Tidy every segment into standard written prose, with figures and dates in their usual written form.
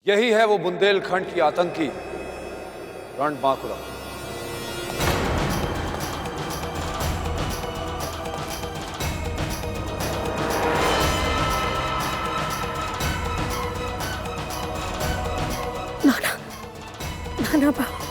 यही है वो बुंदेलखंड की आतंकी रणबांकुरा। नाना, नाना बाबू,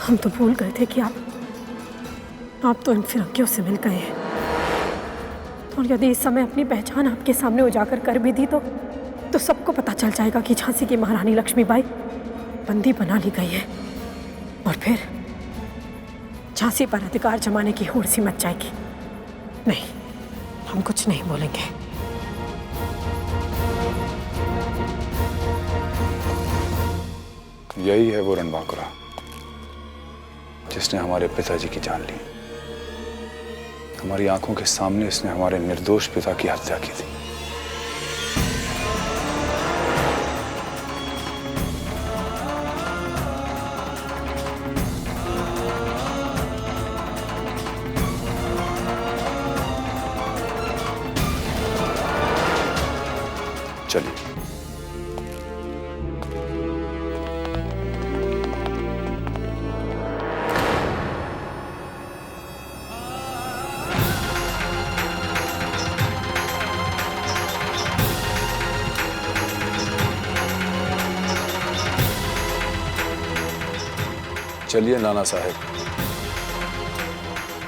हम तो भूल गए थे कि आप तो इन फिरंगियों से मिल गए हैं। और यदि इस समय अपनी पहचान आपके सामने उजागर कर भी दी तो सबको पता चल जाएगा कि झांसी की महारानी लक्ष्मीबाई बंदी बना ली गई है। और फिर झांसी पर अधिकार जमाने की होड़ सी मच जाएगी। नहीं, हम कुछ नहीं बोलेंगे। यही है वो रणबांकुरा जिसने हमारे पिताजी की जान ली। हमारी आंखों के सामने इसने हमारे निर्दोष पिता की हत्या की थी। चलिए। चलिए नाना साहब,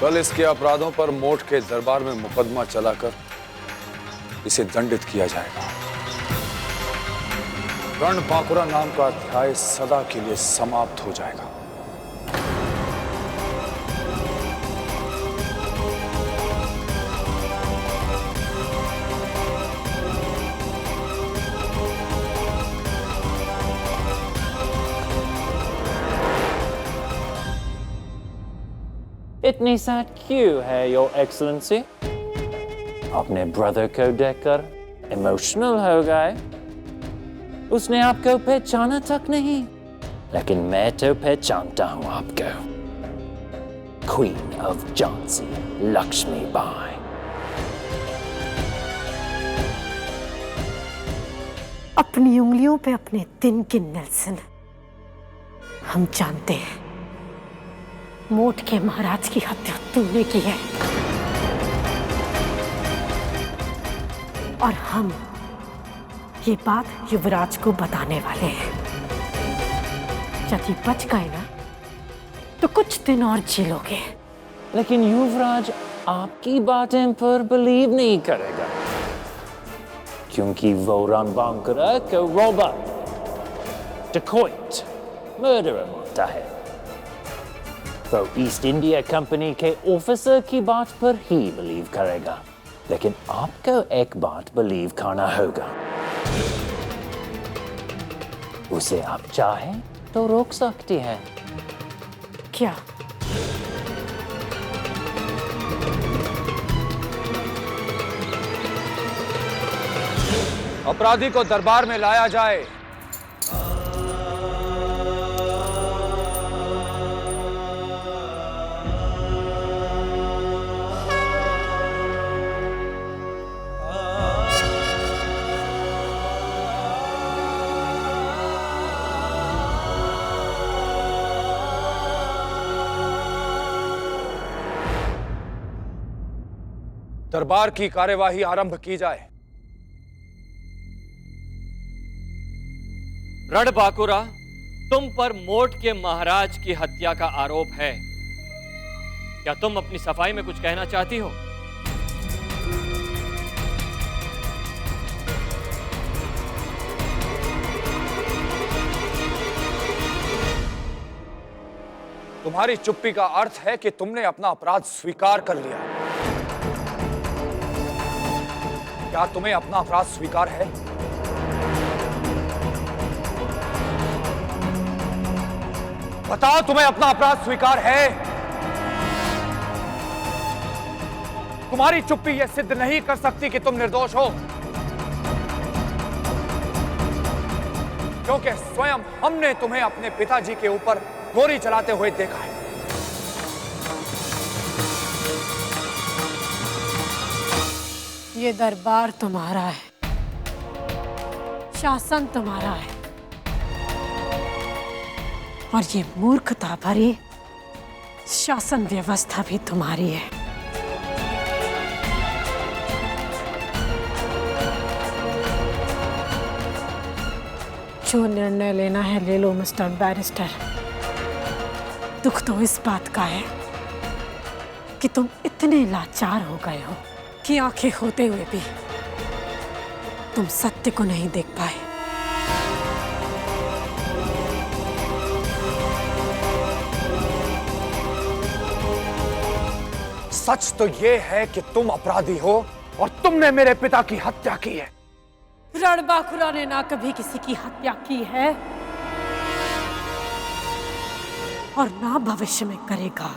कल इसके अपराधों पर मोट के दरबार में मुकदमा चलाकर इसे दंडित किया जाएगा। रणबांकुरा नाम का अध्याय सदा के लिए समाप्त हो जाएगा। इतनी सैड क्यों है योर एक्सलेंसी? अपने ब्रदर को देखकर इमोशनल हो गए। उसने आपको पहचाना तक नहीं, लेकिन मैं तो पहचानता हूं आपको। Queen of Jhansi Lakshmibai. अपनी उंगलियों पे अपने दिन गिन नेल्सन। हम जानते हैं मोट के महाराज की हत्या तुमने की है, और हम ये बात युवराज को बताने वाले हैं। यदि बच गए ना तो कुछ दिन और जी लोगे। लेकिन युवराज आपकी बातें पर बिलीव नहीं करेगा, क्योंकि वो रणबांकुरा को रॉबर, डकॉइट, मर्डरर मानता है। वो ईस्ट इंडिया कंपनी के ऑफिसर की बात पर ही बिलीव करेगा, लेकिन आपको एक बात बिलीव करना होगा। उसे आप चाहें तो रोक सकती हैं। क्या? अपराधी को दरबार में लाया जाए। दरबार की कार्यवाही आरंभ की जाए। रणबांकुरा, तुम पर मोट के महाराज की हत्या का आरोप है। क्या तुम अपनी सफाई में कुछ कहना चाहती हो? तुम्हारी चुप्पी का अर्थ है कि तुमने अपना अपराध स्वीकार कर लिया। क्या तुम्हें अपना अपराध स्वीकार है? बताओ, तुम्हें अपना अपराध स्वीकार है? तुम्हारी चुप्पी यह सिद्ध नहीं कर सकती कि तुम निर्दोष हो, क्योंकि स्वयं हमने तुम्हें अपने पिताजी के ऊपर गोली चलाते हुए देखा है। ये दरबार तुम्हारा है, शासन तुम्हारा है, और ये मूर्खता भरी शासन व्यवस्था भी तुम्हारी है। जो निर्णय लेना है ले लो मिस्टर बैरिस्टर। दुख तो इस बात का है कि तुम इतने लाचार हो गए हो कि आंखें होते हुए भी तुम सत्य को नहीं देख पाए। सच तो ये है कि तुम अपराधी हो और तुमने मेरे पिता की हत्या की है। रणबांकुरा ने ना कभी किसी की हत्या की है और ना भविष्य में करेगा।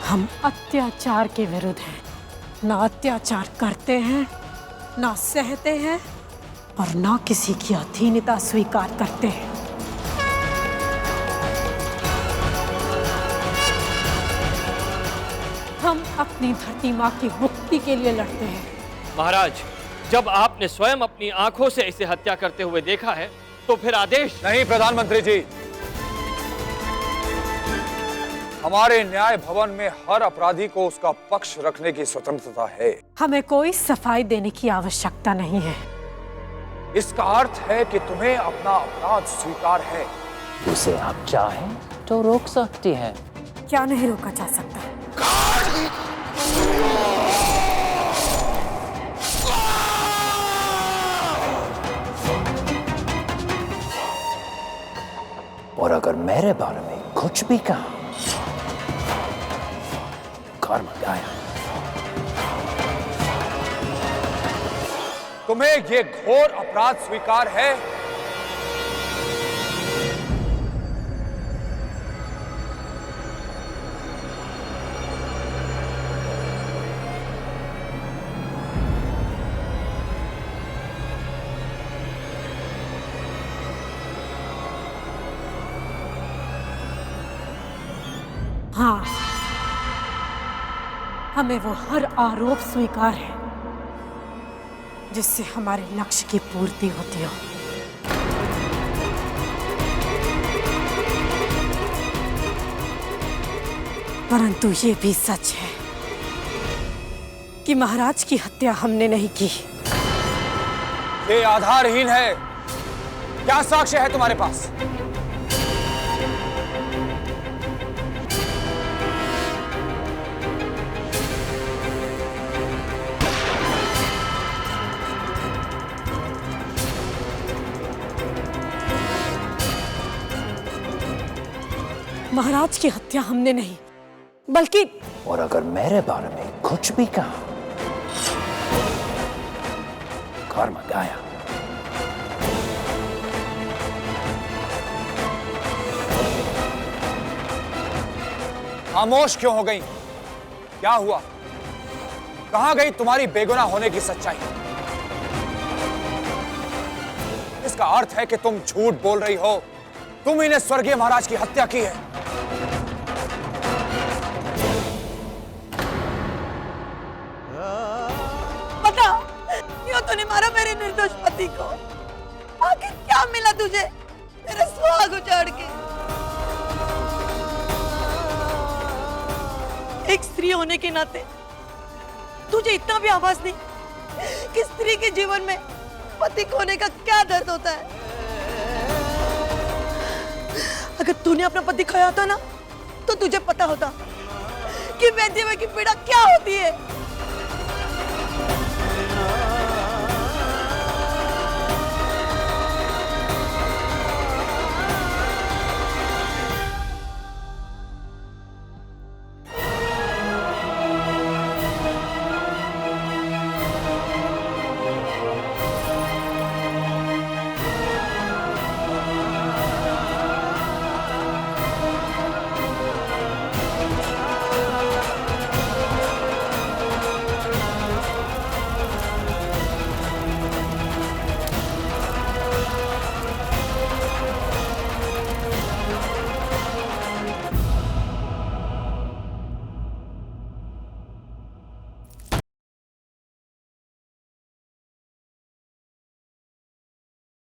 हम अत्याचार के विरुद्ध हैं, ना अत्याचार करते हैं, ना सहते हैं और ना किसी की अधीनता स्वीकार करते हैं। हम अपनी धरती माँ की मुक्ति के लिए लड़ते हैं। महाराज, जब आपने स्वयं अपनी आंखों से इसे हत्या करते हुए देखा है तो फिर आदेश। नहीं प्रधानमंत्री जी, हमारे न्याय भवन में हर अपराधी को उसका पक्ष रखने की स्वतंत्रता है। हमें कोई सफाई देने की आवश्यकता नहीं है। इसका अर्थ है कि तुम्हें अपना अपराध स्वीकार है। उसे आप चाहें तो रोक सकती है। क्या नहीं रोका जा सकता? और अगर मेरे बारे में कुछ भी कहा, कर्म गाया। तुम्हें ये घोर अपराध स्वीकार है? हाँ, हमें वो हर आरोप स्वीकार है जिससे हमारे लक्ष्य की पूर्ति होती हो। परंतु ये भी सच है कि महाराज की हत्या हमने नहीं की। ये आधारहीन है। क्या साक्ष्य है तुम्हारे पास? महाराज की हत्या हमने नहीं, बल्कि और अगर मेरे बारे में कुछ भी कहा, कर्म गाया। खामोश क्यों हो गई? क्या हुआ? कहां गई तुम्हारी बेगुनाह होने की सच्चाई? इसका अर्थ है कि तुम झूठ बोल रही हो। तुम ही ने स्वर्गीय महाराज की हत्या की है। बता, क्यों तूने मारा मेरे निर्दोष पति को? आखिर क्या मिला तुझे मेरा सुहाग उजाड़ के? एक स्त्री होने के नाते तुझे इतना भी आभास नहीं कि स्त्री के जीवन में पति खोने का क्या दर्द होता है? अगर तूने अपना पति खोया होता ना, तो तुझे पता होता कि वैद्य की पीड़ा क्या होती है।